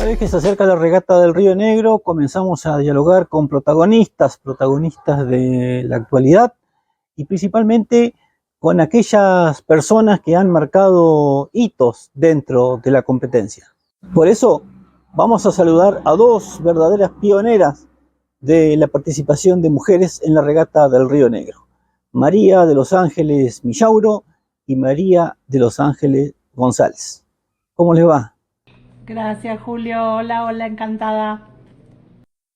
vez que se acerca la regata del Río Negro, comenzamos a dialogar con protagonistas de la actualidad y principalmente con aquellas personas que han marcado hitos dentro de la competencia. Por eso vamos a saludar a dos verdaderas pioneras de la participación de mujeres en la regata del Río Negro. María de los Ángeles Millauro y María de los Ángeles González. ¿Cómo les va? Gracias, Julio. Hola, encantada.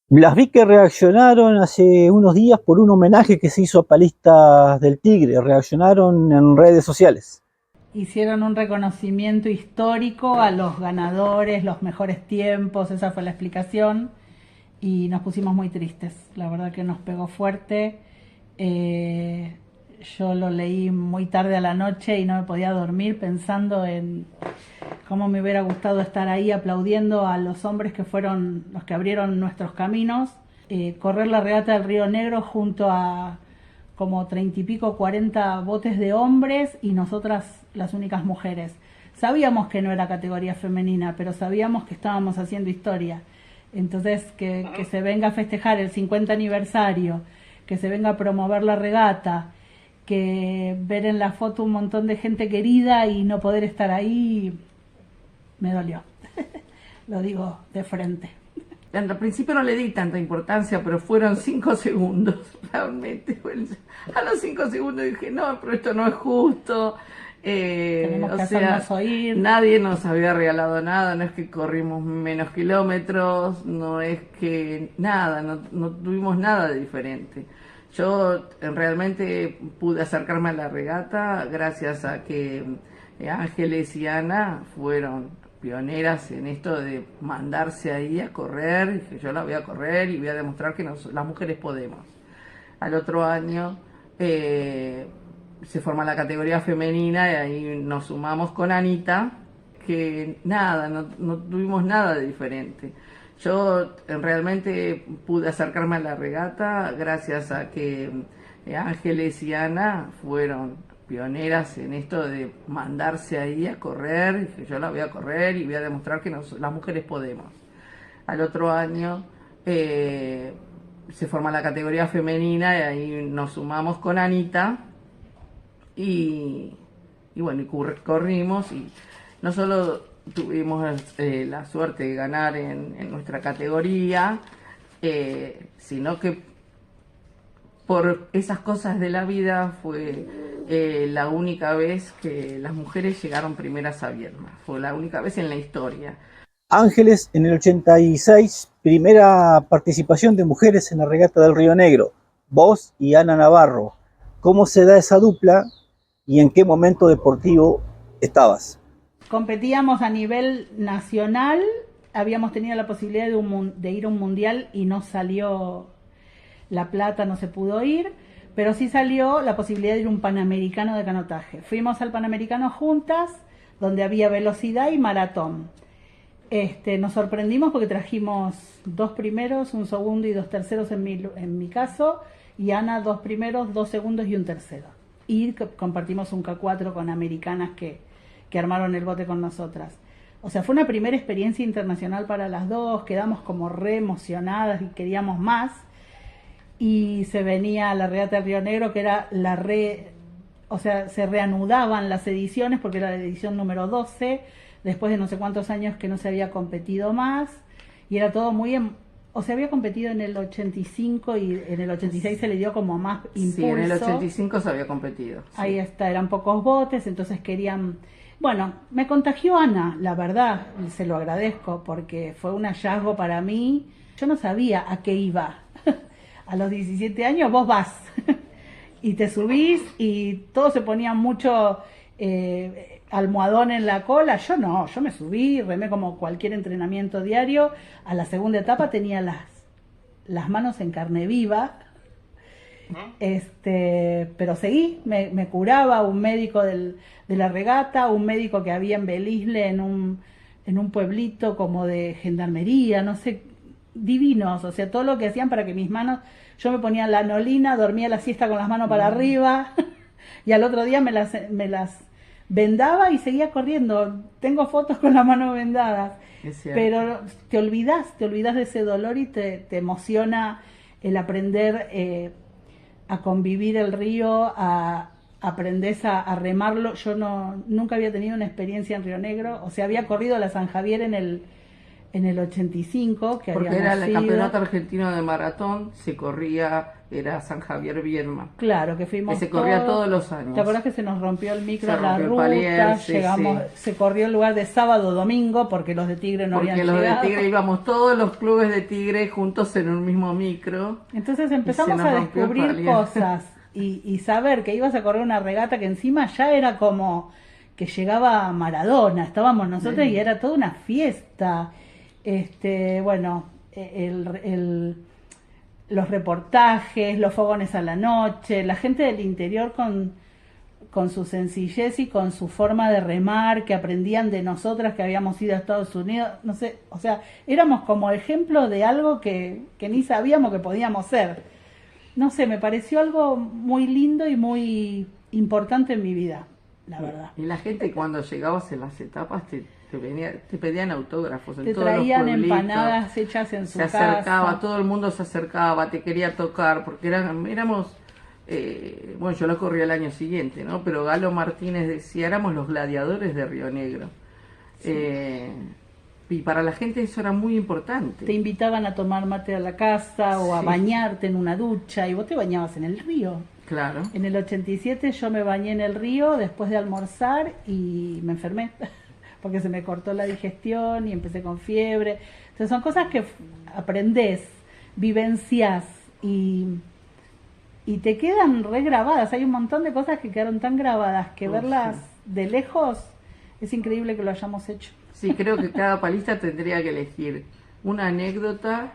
Las vi que reaccionaron hace unos días por un homenaje que se hizo a Palistas del Tigre. Reaccionaron en redes sociales. Hicieron un reconocimiento histórico a los ganadores, los mejores tiempos, esa fue la explicación. Y nos pusimos muy tristes, la verdad que nos pegó fuerte. Yo lo leí muy tarde a la noche y no me podía dormir pensando en cómo me hubiera gustado estar ahí aplaudiendo a los hombres que fueron los que abrieron nuestros caminos, correr la regata del Río Negro junto a como 30 y pico, 40 botes de hombres y nosotras las únicas mujeres. Sabíamos que no era categoría femenina, pero sabíamos que estábamos haciendo historia. Entonces que se venga a festejar el 50 aniversario, que se venga a promover la regata, que ver en la foto un montón de gente querida y no poder estar ahí, me dolió. Lo digo de frente. Al principio no le di tanta importancia, pero fueron 5 segundos, realmente. A los 5 segundos dije, no, pero esto no es justo. Tenemos que hacernos oír. Nadie nos había regalado nada, no es que corrimos menos kilómetros, no es que nada, no tuvimos nada de diferente. Yo realmente pude acercarme a la regata gracias a que Ángeles y Ana fueron pioneras en esto de mandarse ahí a correr. Dije, yo la voy a correr y voy a demostrar que las mujeres podemos. Al otro año se forma la categoría femenina y ahí nos sumamos con Anita, que nada, no tuvimos nada de diferente. Yo realmente pude acercarme a la regata gracias a que Ángeles y Ana fueron pioneras en esto de mandarse ahí a correr. Dije, yo la voy a correr y voy a demostrar que las mujeres podemos. Al otro año se forma la categoría femenina y ahí nos sumamos con Anita y bueno, corrimos y no solo tuvimos la suerte de ganar en nuestra categoría, sino que por esas cosas de la vida fue la única vez que las mujeres llegaron primeras a Viedma. Fue la única vez en la historia. Ángeles, en el 86, primera participación de mujeres en la regata del Río Negro. Vos y Ana Navarro. ¿Cómo se da esa dupla y en qué momento deportivo estabas? Competíamos a nivel nacional, habíamos tenido la posibilidad de ir a un mundial y no salió la plata, no se pudo ir, pero sí salió la posibilidad de ir a un panamericano de canotaje. Fuimos al panamericano juntas, donde había velocidad y maratón. Nos sorprendimos porque trajimos 2 primeros, 1 segundo y 2 terceros en mi caso, y Ana 2 primeros, 2 segundos y 1 tercero. Y compartimos un K4 con americanas que armaron el bote con nosotras. O sea, fue una primera experiencia internacional para las dos, quedamos como re emocionadas y queríamos más. Y se venía la regata del Río Negro, que era o sea, se reanudaban las ediciones porque era la edición número 12, después de no sé cuántos años que no se había competido más, y era todo muy... O sea, había competido en el 85 y en el 86 se le dio como más impulso. Sí, en el 85 se había competido. Sí. Ahí está, eran pocos botes, entonces querían... Bueno, me contagió Ana, la verdad, se lo agradezco, porque fue un hallazgo para mí. Yo no sabía a qué iba. A los 17 años vos vas y te subís y todos se ponían mucho almohadón en la cola. Yo no, yo me subí, remé como cualquier entrenamiento diario. A la segunda etapa tenía las manos en carne viva. Pero seguí, me curaba un médico de la regata, un médico que había en Belisle, en un pueblito como de gendarmería, no sé, divinos, o sea, todo lo que hacían para que mis manos, yo me ponía lanolina, dormía la siesta con las manos para arriba, y al otro día me las vendaba y seguía corriendo. Tengo fotos con las manos vendadas. Es cierto. Pero te olvidas de ese dolor y te emociona el aprender a convivir el río, aprendés a remarlo. Yo nunca había tenido una experiencia en Río Negro, o sea, había corrido la San Javier en el 85, que Porque habíamos era el ido. campeonato argentino de maratón, se corría, era San Javier Viedma. Claro, que fuimos Que se corría todos los años. ¿Te acuerdas que se nos rompió el micro Se en la rompió el ruta? palier, sí, Llegamos, sí. se corrió en lugar de sábado domingo porque los de Tigre no Porque habían los llegado. de Tigre íbamos todos los clubes de Tigre juntos en un mismo micro. Entonces Y empezamos se nos a rompió el descubrir palier. cosas y saber que ibas a correr una regata que encima ya era como que llegaba Maradona, estábamos nosotros y era toda una fiesta. Bueno, los reportajes, los fogones a la noche, la gente del interior con su sencillez y con su forma de remar, que aprendían de nosotras que habíamos ido a Estados Unidos, no sé, o sea, éramos como ejemplo de algo que ni sabíamos que podíamos ser. No sé, me pareció algo muy lindo y muy importante en mi vida, la verdad. Y la gente cuando llegabas en las etapas te pedían autógrafos en Te todos los traían pueblitos. empanadas hechas en su Se acercaba, casa. todo el mundo se acercaba, te quería tocar, porque éramos, bueno, yo lo corrí el año siguiente, ¿no? Pero Galo Martínez decía, éramos los gladiadores de Río Negro. Y para la gente eso era muy importante. Te invitaban a tomar mate a la casa o a Sí. bañarte en una ducha y vos te bañabas en el río. Claro. En el 87 yo me bañé en el río después de almorzar y me enfermé porque se me cortó la digestión y empecé con fiebre. Entonces son cosas que aprendés, vivencias y te quedan regrabadas. Hay un montón de cosas que quedaron tan grabadas que verlas de lejos es increíble que lo hayamos hecho. Sí, creo que cada palista tendría que elegir una anécdota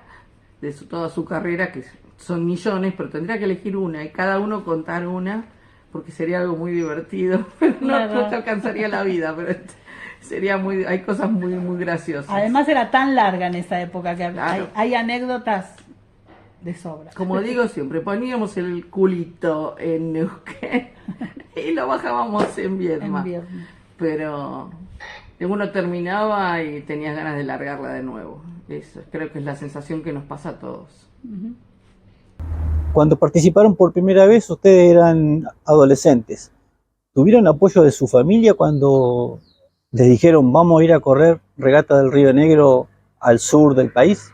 de toda su carrera, que son millones, pero tendría que elegir una y cada uno contar una, porque sería algo muy divertido. No te alcanzaría la vida, pero sería hay cosas muy, muy graciosas. Además era tan larga en esa época que Claro. hay anécdotas de sobra. Como digo siempre, poníamos el culito en Neuquén y lo bajábamos en Viedma. En Viedma. Pero uno terminaba y tenías ganas de largarla de nuevo. Eso creo que es la sensación que nos pasa a todos. Uh-huh. Cuando participaron por primera vez, ustedes eran adolescentes. ¿Tuvieron apoyo de su familia cuando les dijeron vamos a ir a correr regata del Río Negro al sur del país?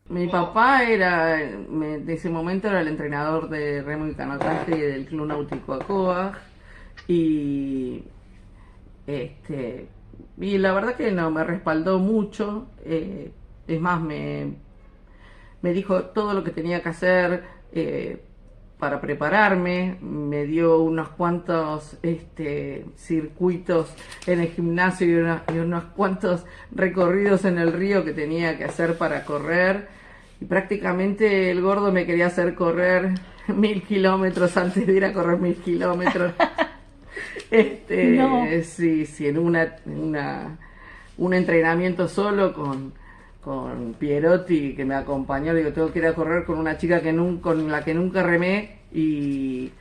Mi papá de ese momento era el entrenador de remo y canotaje del Club Náutico Acoa y la verdad que no me respaldó mucho. Es más, me dijo todo lo que tenía que hacer para prepararme, me dio unos cuantos circuitos en el gimnasio y unos cuantos recorridos en el río que tenía que hacer para correr, y prácticamente el gordo me quería hacer correr 1000 kilómetros antes de ir a correr 1000 kilómetros. No. Sí, en un entrenamiento solo con Pierotti, que me acompañó. Le digo, tengo que ir a correr con una chica con la que nunca remé, y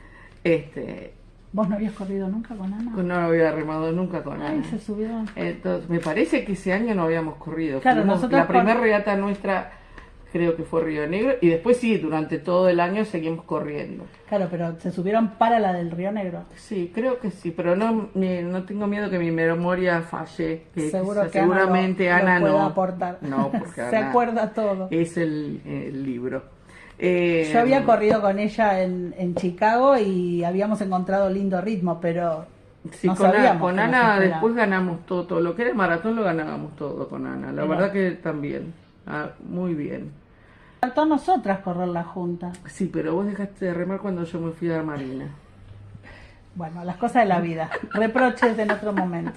¿Vos no habías corrido nunca con Ana? no había remado nunca con Ay, Ana. se subió. Entonces, me parece que ese año no habíamos corrido. Claro, nosotros la primera con- regata nuestra creo que fue Río Negro, y después sí, durante todo el año seguimos corriendo. Claro, pero se subieron para la del Río Negro. Sí, creo que sí, pero no tengo miedo que mi memoria falle. Seguro que seguramente Ana Ana lo puede no aportar. No, porque Se Ana acuerda todo. es el libro. Yo había corrido con ella en Chicago y habíamos encontrado lindo ritmo, pero Sí, no con sabíamos con que nos Ana esperaba. después ganamos todo lo que era el maratón, lo ganábamos todo con Ana. La Pero- verdad que también. Muy bien. Faltó a nosotras correr la junta. Sí, pero vos dejaste de remar cuando yo me fui a la Marina. Bueno, las cosas de la vida. Reproches en otro momento.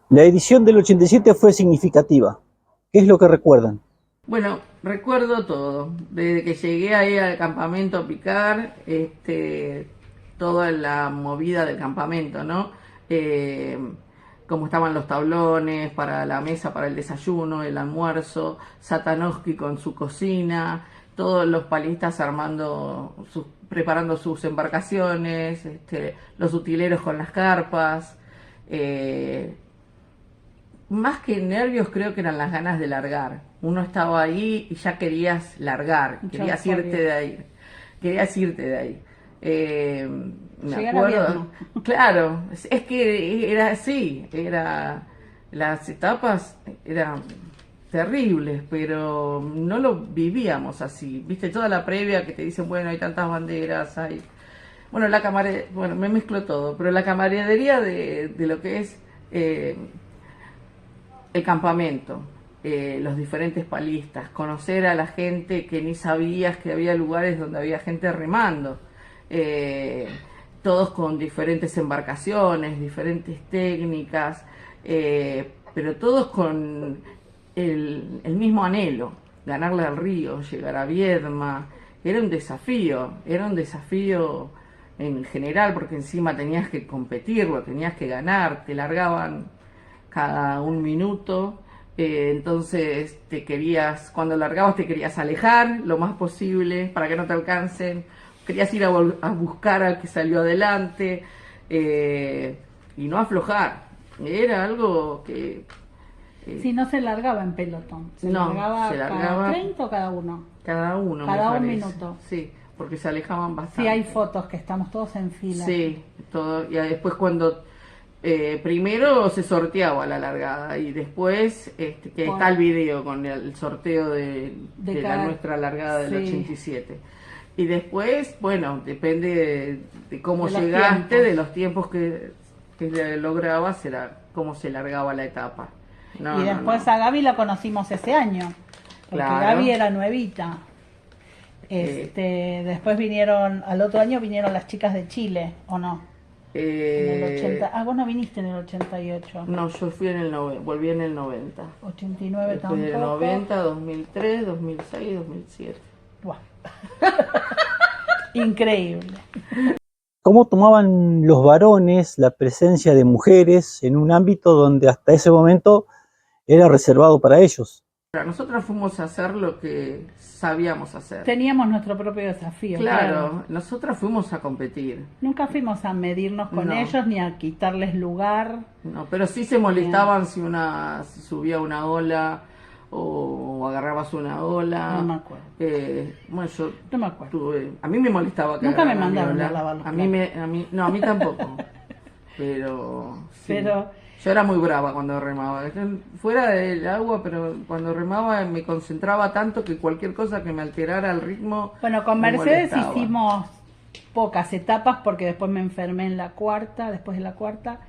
La edición del 87 fue significativa. ¿Qué es lo que recuerdan? Bueno, recuerdo todo. Desde que llegué ahí al campamento a picar, toda la movida del campamento, ¿no? Cómo estaban los tablones para la mesa, para el desayuno, el almuerzo, Satanowski con su cocina, todos los palistas armando sus preparando sus embarcaciones, los utileros con las carpas. Más que nervios, creo que eran las ganas de largar. Uno estaba ahí y ya querías largar, querías irte de ahí. Querías irte de ahí. Me acuerdo. Claro, es que era así, las etapas eran terribles, pero no lo vivíamos así. Viste, toda la previa que te dicen, bueno, hay tantas banderas, hay... Bueno, bueno, me mezclo todo, pero la camaradería de lo que es el campamento, los diferentes palistas, conocer a la gente que ni sabías que había lugares donde había gente remando, todos con diferentes embarcaciones, diferentes técnicas, pero todos con el mismo anhelo, ganarle al río, llegar a Viedma. Era un desafío en general, porque encima tenías que competirlo, tenías que ganar, te largaban cada un minuto, entonces cuando largabas te querías alejar lo más posible para que no te alcancen, querías ir a buscar al que salió adelante, y no aflojar. Era algo que... Si no se largaba en pelotón, se largaba cada 30 o cada uno. Cada uno, cada un minuto. Sí, porque se alejaban bastante. Sí, hay fotos que estamos todos en fila. Sí, todo. Y después cuando primero se sorteaba la largada y después está el video con el sorteo de nuestra largada del 87. Y después, bueno, depende de cómo llegaste, de los tiempos que lograbas, era cómo se largaba la etapa. Y después a Gaby la conocimos ese año, porque Gaby era nuevita. Después al otro año vinieron las chicas de Chile, ¿o no? En el 80. Vos no viniste en el 88. No, yo fui volví en el 90. 89 después tampoco. Del 90, 2003, 2006, 2007. Wow. Increíble. ¿Cómo tomaban los varones la presencia de mujeres en un ámbito donde hasta ese momento era reservado para ellos? Nosotros fuimos a hacer lo que sabíamos hacer. Teníamos nuestro propio desafío. Claro, nosotros fuimos a competir. Nunca fuimos a medirnos con ellos ni a quitarles lugar. No, pero sí se molestaban si subía una ola o agarrabas una ola. No me acuerdo. Bueno, yo no me acuerdo. A mí me molestaba que nunca me mandaron a lavar los platos. A mí tampoco. pero sí. Yo era muy brava cuando remaba. Fuera del agua, pero cuando remaba me concentraba tanto que cualquier cosa que me alterara el ritmo. Bueno, con Mercedes hicimos pocas etapas porque después me enfermé después de la cuarta,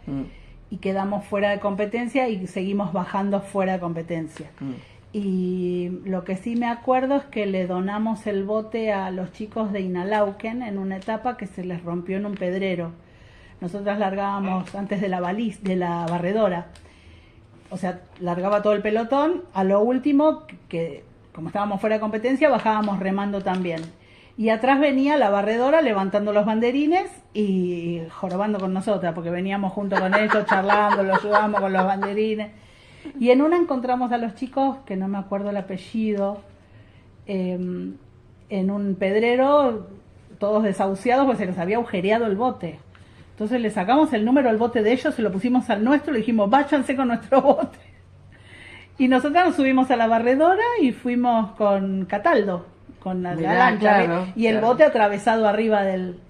y quedamos fuera de competencia y seguimos bajando fuera de competencia. Y lo que sí me acuerdo es que le donamos el bote a los chicos de Inalauquen en una etapa que se les rompió en un pedrero. Nosotras largábamos antes de la barredora, o sea, largaba todo el pelotón. A lo último, que como estábamos fuera de competencia, bajábamos remando también. Y atrás venía la barredora levantando los banderines y jorobando con nosotras, porque veníamos junto con ellos, charlando, los ayudábamos con los banderines. Y en una encontramos a los chicos, que no me acuerdo el apellido, en un pedrero, todos desahuciados, porque se les había agujereado el bote. Entonces le sacamos el número al bote de ellos, se lo pusimos al nuestro, le dijimos, váyanse con nuestro bote. Y nosotros nos subimos a la barredora y fuimos con Cataldo, con la lancha, y el bote atravesado arriba del...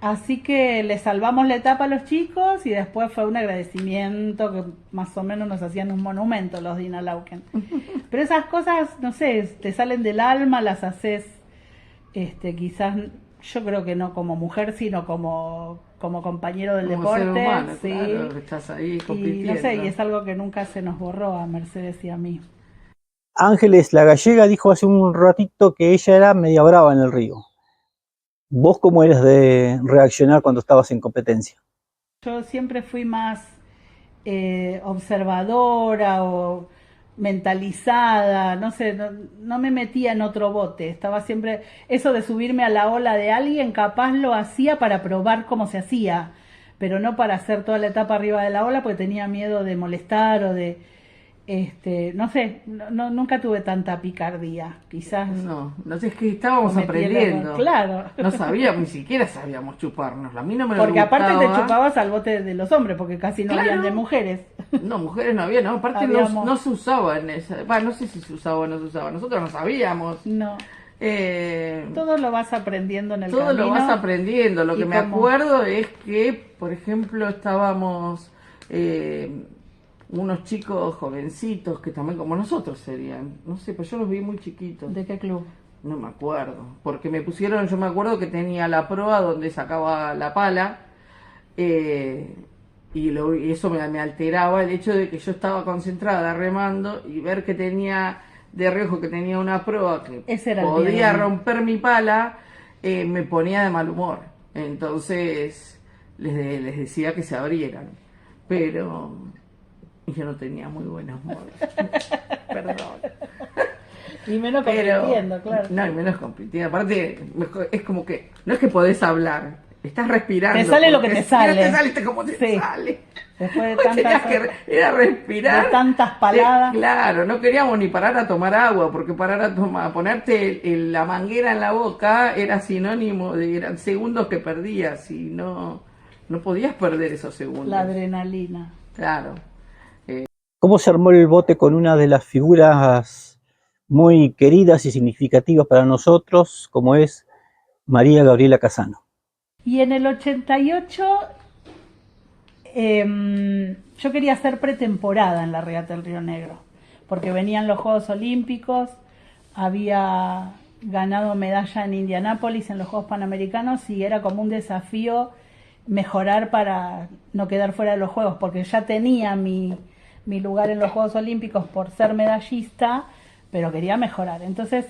Así que le salvamos la etapa a los chicos y después fue un agradecimiento que más o menos nos hacían un monumento los de Inalauquen. Pero esas cosas, no sé, te salen del alma, las haces, quizás, yo creo que no como mujer, sino como compañero del deporte. Ser humano, sí. Claro, estás ahí compitiendo. Y no sé, y es algo que nunca se nos borró a Mercedes y a mí. Ángeles, la gallega, dijo hace un ratito que ella era media brava en el río. ¿Vos cómo eras de reaccionar cuando estabas en competencia? Yo siempre fui más observadora o mentalizada, no sé, no me metía en otro bote, estaba siempre, eso de subirme a la ola de alguien, capaz lo hacía para probar cómo se hacía, pero no para hacer toda la etapa arriba de la ola, porque tenía miedo de molestar No sé, nunca tuve tanta picardía, quizás. No sé, es que estábamos cometí el error. aprendiendo. Claro. No sabíamos, ni siquiera sabíamos chuparnos. A mí no me lo Porque aparte te gustaba. chupabas al bote de los hombres, porque casi no Claro. habían de mujeres. No, mujeres no había, no. Aparte Habíamos- no se usaba en esa. Bueno, no sé si se usaba o no se usaba. Nosotros no sabíamos. No, Eh, todo lo vas aprendiendo en el todo camino. lo vas aprendiendo. Lo y que me como- acuerdo es que, por ejemplo, estábamos unos chicos jovencitos que también como nosotros serían. No sé, pero yo los vi muy chiquitos. ¿De qué club? No me acuerdo. Porque me pusieron, yo me acuerdo que tenía la proa donde sacaba la pala. Y eso me alteraba el hecho de que yo estaba concentrada remando y ver que tenía de reojo que tenía una proa que Ese era el podía miedo. romper mi pala, me ponía de mal humor. Entonces les decía que se abrieran. Pero yo no tenía muy buenos modos. Perdón. Y menos Pero, compitiendo, claro. no, y menos compitiendo. Aparte, es como que no es que podés hablar, estás respirando. Te sale lo que porque te si no sale. te sale como te Sí. sale. Después de Pues tenías tantas, que era respirar. de tantas paladas. Claro, no queríamos ni parar a tomar agua, porque parar a ponerte la manguera en la boca era sinónimo de eran segundos que perdías y no podías perder esos segundos. La adrenalina. Claro. ¿Cómo se armó el bote con una de las figuras muy queridas y significativas para nosotros, como es María Gabriela Casano? Y en el 88 yo quería hacer pretemporada en la regata del Río Negro, porque venían los Juegos Olímpicos, había ganado medalla en Indianápolis en los Juegos Panamericanos y era como un desafío mejorar para no quedar fuera de los Juegos, porque ya tenía mi lugar en los Juegos Olímpicos por ser medallista, pero quería mejorar. Entonces,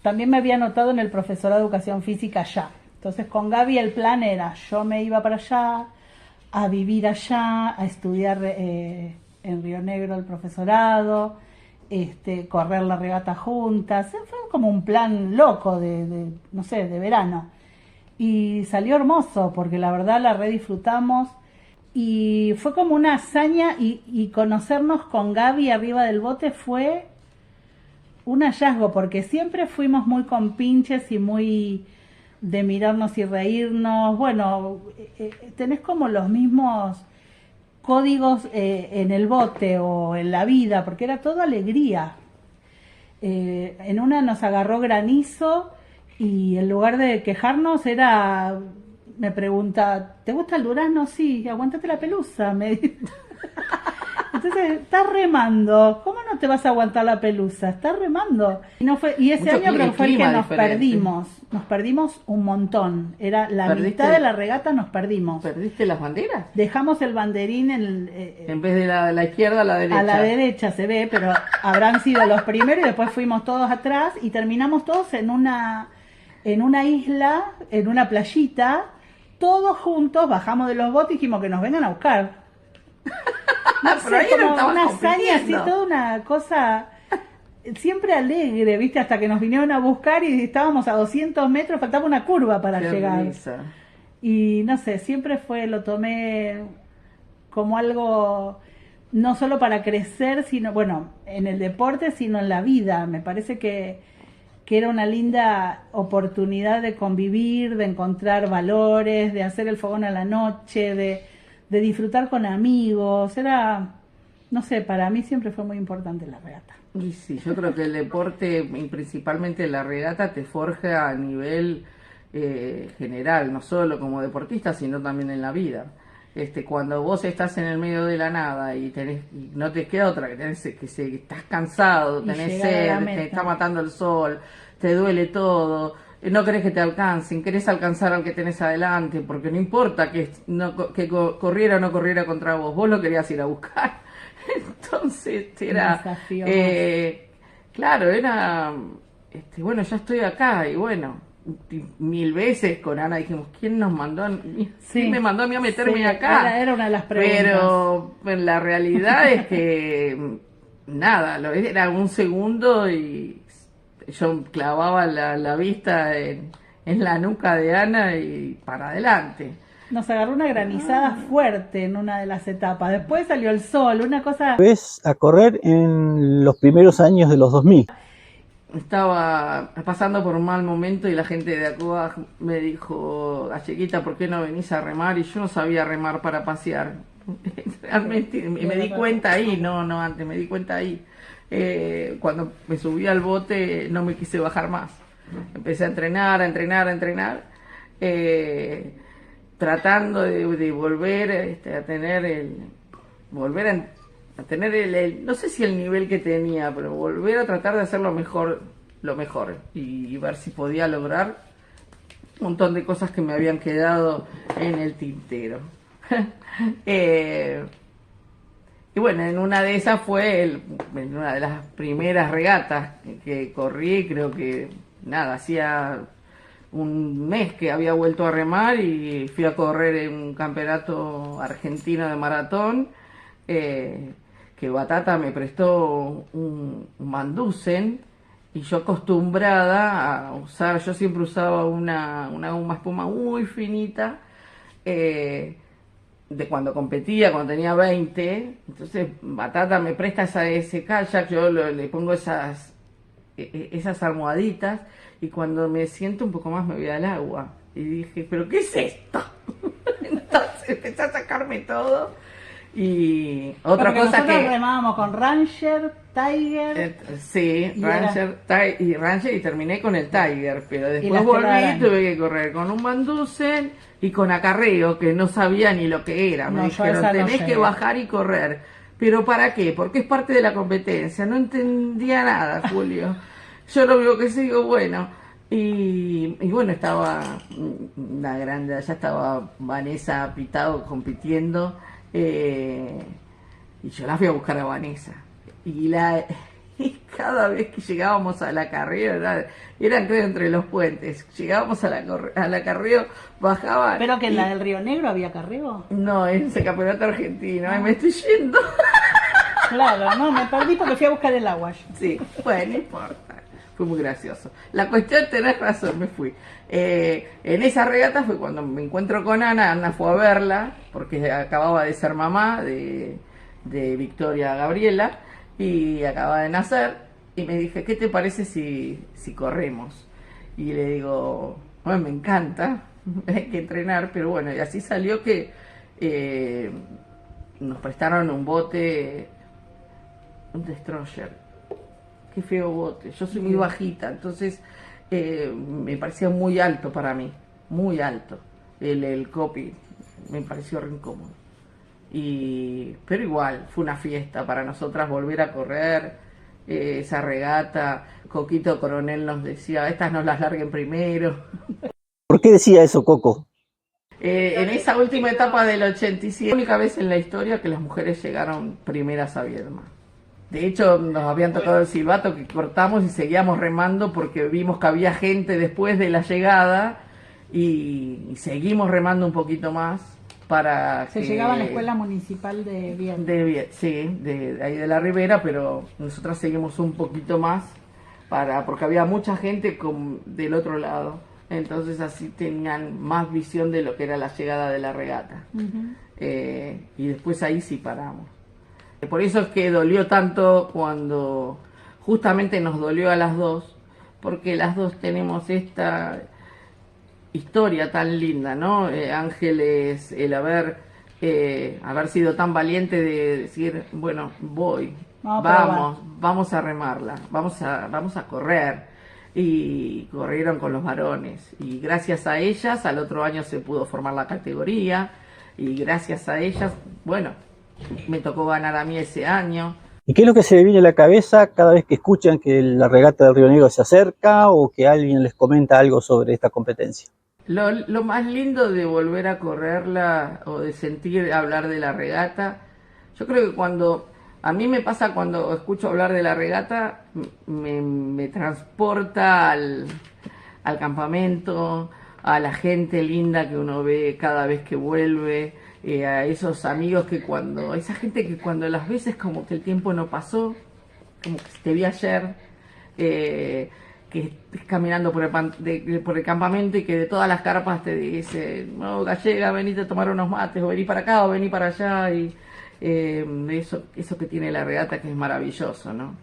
también me había anotado en el profesorado de Educación Física allá. Entonces, con Gaby el plan era, yo me iba para allá, a vivir allá, a estudiar en Río Negro el profesorado, correr la regata juntas. Fue como un plan loco no sé, de verano. Y salió hermoso, porque la verdad la redisfrutamos. Y fue como una hazaña y conocernos con Gaby arriba del bote fue un hallazgo, porque siempre fuimos muy compinches y muy de mirarnos y reírnos. Bueno, tenés como los mismos códigos en el bote o en la vida, porque era todo alegría. En una nos agarró granizo y en lugar de quejarnos era... Me pregunta, ¿te gusta el durazno? Sí, aguántate la pelusa. Me dice. Entonces, estás remando. ¿Cómo no te vas a aguantar la pelusa? Estás remando. Y ese Mucho año creo que fue el que clima nos diferente. perdimos. Nos perdimos un montón. Era la mitad de la regata nos perdimos. ¿Perdiste las banderas? Dejamos el banderín En vez de la izquierda a la derecha. a la derecha, se ve, pero habrán sido los primeros y después fuimos todos atrás y terminamos todos en una isla, en una playita, todos juntos, bajamos de los botes y dijimos que nos vengan a buscar. No Pero ahí sé, no como estaban una hazaña así, compitiendo. toda una cosa siempre alegre, ¿viste? Hasta que nos vinieron a buscar y estábamos a 200 metros, faltaba una curva para Qué llegar. risa. Y no sé, siempre lo tomé como algo no solo para crecer, sino, bueno, en el deporte, sino en la vida. Me parece que era una linda oportunidad de convivir, de encontrar valores, de hacer el fogón a la noche, de disfrutar con amigos. Era, no sé, para mí siempre fue muy importante la regata. Y sí, yo creo que el deporte, y principalmente la regata, te forja a nivel general, no solo como deportista, sino también en la vida. Cuando vos estás en el medio de la nada y no te queda otra que estás cansado, Y tenés llegar a la sed, meta. te está matando el sol, te duele todo, no querés que te alcancen, querés alcanzar al que tenés adelante, porque no importa que corriera o no corriera contra vos lo querías ir a buscar. Entonces era Un desafío claro, era bueno, ya estoy acá y bueno, mil veces con Ana dijimos, ¿quién nos mandó quién me mandó a mí a meterme Sí, acá? era una de las preguntas. Pero la realidad es que nada, era un segundo y yo clavaba la vista en la nuca de Ana y para adelante. Nos agarró una granizada fuerte en una de las etapas. Después salió el sol, una cosa... Ves a correr en los primeros años de los 2000. Estaba pasando por un mal momento y la gente de Acoa me dijo, Galleguita, ¿por qué no venís a remar? Y yo no sabía remar para pasear. Realmente, y me di cuenta ahí, no antes, me di cuenta ahí. Cuando me subí al bote no me quise bajar más. Empecé a entrenar, tratando de volver a tener no sé si el nivel que tenía, pero volver a tratar de hacer lo mejor y ver si podía lograr un montón de cosas que me habían quedado en el tintero. Y bueno, en una de esas en una de las primeras regatas que corrí, creo que hacía un mes que había vuelto a remar y fui a correr en un campeonato argentino de maratón, que Batata me prestó un Mandusen y yo acostumbrada a usar, yo siempre usaba una goma espuma muy finita, de cuando competía, cuando tenía 20, entonces Batata me presta ese kayak, yo le pongo esas almohaditas y cuando me siento un poco más me voy al agua. Y dije, ¿pero qué es esto? Entonces empecé a sacarme todo. Y otra cosa nosotros que... remábamos con Ranger, Tiger... sí, Ranger y terminé con el Tiger, pero después las volví y tuve que correr con un Mandusen y con acarreo, que no sabía ni lo que era. Me dijeron, tenés que bajar y correr. ¿Pero para qué? Porque es parte de la competencia. No entendía nada, Julio. Yo lo único que sé, digo, bueno. Y bueno, estaba una grande, ya estaba Vanessa Pitado compitiendo. Y yo la fui a buscar a Vanessa. Y cada vez que llegábamos a la carrera, eran creo entre los puentes, llegábamos a la carrera, bajaba. ¿Pero que en la del Río Negro había carreo? No, en ese campeonato argentino, me estoy yendo. Claro, no, me perdí porque fui a buscar el agua. Sí, bueno, no importa. Fue muy gracioso. La cuestión, tenés razón, me fui. En esa regata fue cuando me encuentro con Ana. Ana fue a verla, porque acababa de ser mamá de Victoria Gabriela, y acababa de nacer, y me dije, ¿qué te parece si corremos? Y le digo, bueno, me encanta, hay que entrenar, pero bueno, y así salió que nos prestaron un bote, un destroyer. Qué feo bote. Yo soy muy bajita, entonces me parecía muy alto para mí, muy alto. El copy me pareció re incómodo. Pero igual, fue una fiesta para nosotras volver a correr esa regata. Coquito Coronel nos decía, estas nos las larguen primero. ¿Por qué decía eso, Coco? En esa última etapa del 87, la única vez en la historia que las mujeres llegaron primeras a Viedma. De hecho, nos habían tocado el silbato que cortamos y seguíamos remando porque vimos que había gente después de la llegada y seguimos remando un poquito más para Se llegaba a la escuela municipal de Viedma. Sí, de ahí de la Ribera, pero nosotros seguimos un poquito más porque había mucha gente del otro lado. Entonces así tenían más visión de lo que era la llegada de la regata. Y después ahí sí paramos. Por eso es que dolió tanto cuando justamente nos dolió a las dos, porque las dos tenemos esta historia tan linda, ¿no? Ángeles, el haber sido tan valiente de decir, bueno, vamos a remarla, vamos a correr. Y corrieron con los varones. Y gracias a ellas, al otro año se pudo formar la categoría. Y gracias a ellas, bueno, me tocó ganar a mí ese año. ¿Y qué es lo que se le viene a la cabeza cada vez que escuchan que la regata del Río Negro se acerca o que alguien les comenta algo sobre esta competencia? Lo más lindo de volver a correrla o de sentir hablar de la regata, yo creo que a mí me pasa cuando escucho hablar de la regata, me transporta al campamento, a la gente linda que uno ve cada vez que vuelve, a esos amigos esa gente que cuando las ves es como que el tiempo no pasó, como que te vi ayer, que que estés caminando por por el campamento y que de todas las carpas te dicen, no, gallega, venite a tomar unos mates, o vení para acá, o vení para allá, y eso que tiene la regata, que es maravilloso, ¿no?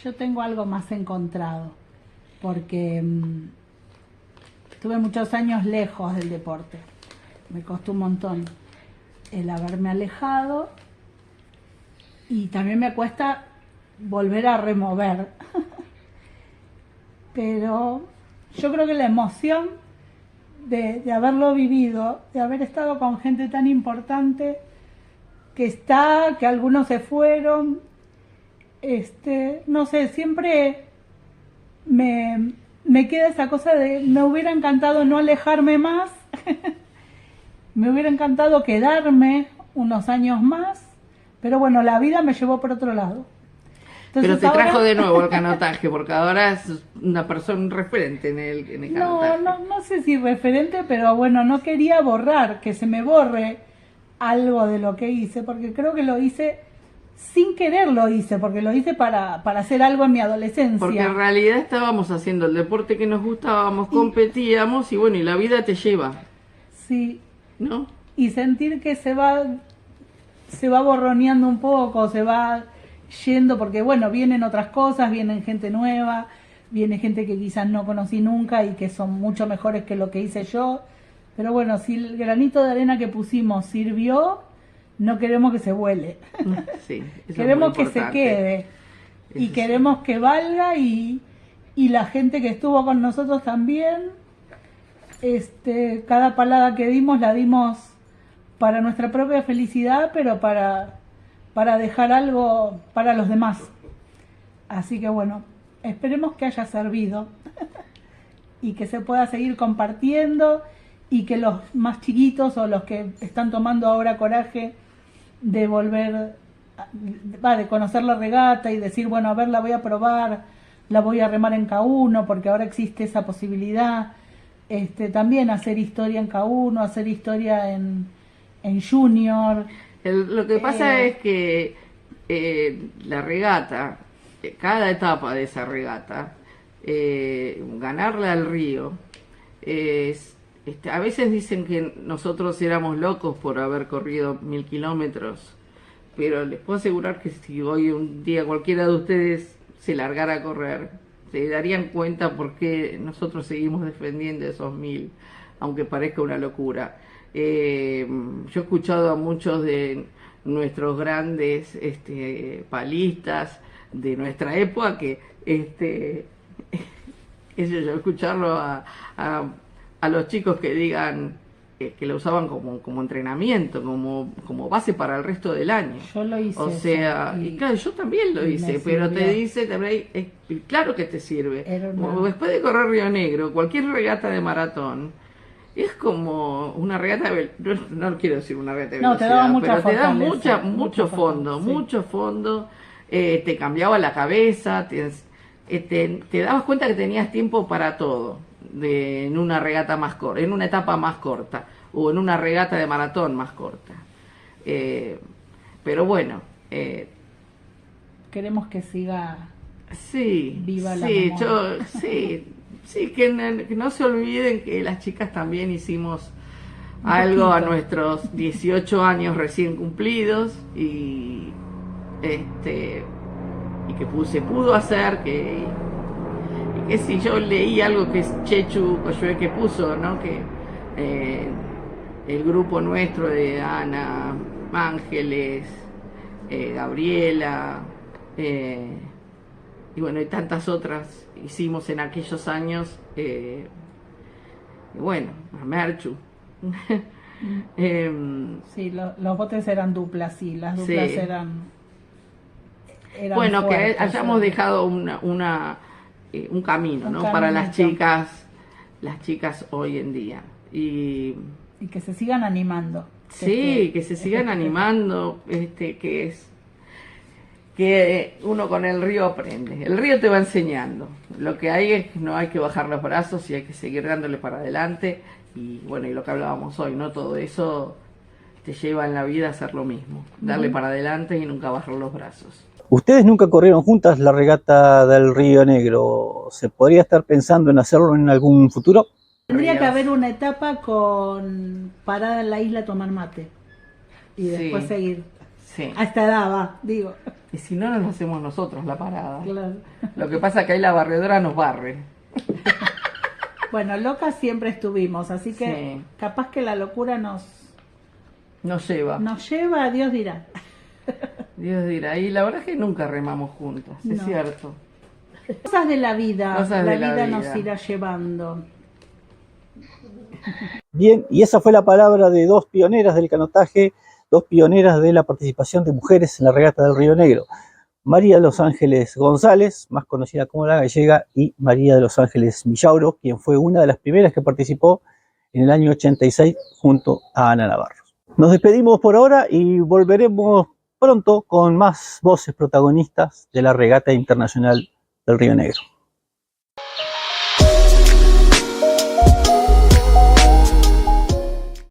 Yo tengo algo más encontrado, porque estuve muchos años lejos del deporte. Me costó un montón el haberme alejado, y también me cuesta volver a remover. Pero yo creo que la emoción de haberlo vivido, de haber estado con gente tan importante que algunos se fueron, no sé, siempre me queda esa cosa de, me hubiera encantado no alejarme más, me hubiera encantado quedarme unos años más, pero bueno, la vida me llevó por otro lado. Entonces, pero te trajo de nuevo el canotaje, porque ahora es una persona, un referente en el canotaje. No sé si referente, pero bueno, no quería borrar, que se me borre algo de lo que hice, porque creo que lo hice sin querer, porque lo hice para hacer algo en mi adolescencia. Porque en realidad estábamos haciendo el deporte que nos gustábamos, competíamos, y bueno, y la vida te lleva. Sí. ¿No? Y sentir que se va borroneando un poco, se va yendo, porque bueno, vienen otras cosas, vienen gente nueva, viene gente que quizás no conocí nunca y que son mucho mejores que lo que hice yo, pero bueno, si el granito de arena que pusimos sirvió, no queremos que se vuele. Sí, queremos que se quede, y queremos que valga, y la gente que estuvo con nosotros también. Cada palada que dimos la dimos para nuestra propia felicidad, pero para dejar algo para los demás. Así que bueno, esperemos que haya servido y que se pueda seguir compartiendo, y que los más chiquitos o los que están tomando ahora coraje de volver, de conocer la regata y decir, bueno, a ver, la voy a probar, la voy a remar en K1, porque ahora existe esa posibilidad. También hacer historia en K1, hacer historia en Junior. Lo que pasa es que la regata, cada etapa de esa regata, ganarla al río, a veces dicen que nosotros éramos locos por haber corrido 1000 kilómetros, pero les puedo asegurar que si hoy un día cualquiera de ustedes se largara a correr, se darían cuenta por qué nosotros seguimos defendiendo esos 1000, aunque parezca una locura. Yo he escuchado a muchos de nuestros grandes palistas de nuestra época que yo escucharlo a los chicos que digan que lo usaban como entrenamiento, como base para el resto del año. Yo lo hice. O sea, y claro, yo también lo hice, pero te dice, claro que te sirve. Después de correr Río Negro, cualquier regata de maratón, es como una regata de no quiero decir una regata de velocidad, pero te da mucho fondo, sí. Mucho fondo, te cambiaba la cabeza, te dabas cuenta que tenías tiempo para todo, en una regata más corta, en una etapa más corta, o en una regata de maratón más corta. Pero bueno, queremos que siga viva la memoria. Sí, que no se olviden que las chicas también hicimos algo a nuestros 18 años recién cumplidos, y que se pudo hacer, que si yo leí algo que es Chechu Coyoe que puso, ¿no? Que el grupo nuestro de Ana, Ángeles, Gabriela, y bueno, y tantas otras hicimos en aquellos años, y bueno, a Merchu. Sí, los botes eran duplas, sí, las duplas eran bueno, fuertes, que hayamos dejado un camino, ¿no? Para las chicas hoy en día. Y que se sigan animando. Sí, que se sigan animando, que uno con el río aprende. El río te va enseñando. Lo que hay es que no hay que bajar los brazos y hay que seguir dándole para adelante. Y bueno, y lo que hablábamos hoy, ¿no? Todo eso te lleva en la vida a hacer lo mismo. Darle para adelante y nunca bajar los brazos. Ustedes nunca corrieron juntas la regata del Río Negro. ¿Se podría estar pensando en hacerlo en algún futuro? Tendría que haber una etapa con parada en la isla a tomar mate y después Sí. seguir. Sí. A esta edad va, digo. Y si no, nos lo hacemos nosotros la parada. Claro. Lo que pasa es que ahí la barredora nos barre. Bueno, locas siempre estuvimos, así que Sí. capaz que la locura Nos lleva. nos lleva a Dios dirá. Dios dirá. Y la verdad es que nunca remamos juntas, es No. cierto. Cosas de la vida, Cosas de la vida vida. nos irá llevando. Bien, y esa fue la palabra de dos pioneras del canotaje, dos pioneras de la participación de mujeres en la regata del Río Negro. María de los Ángeles González, más conocida como La Gallega, y María de los Ángeles Millauro, quien fue una de las primeras que participó en el año 86 junto a Ana Navarro. Nos despedimos por ahora y volveremos pronto con más voces protagonistas de la regata internacional del Río Negro.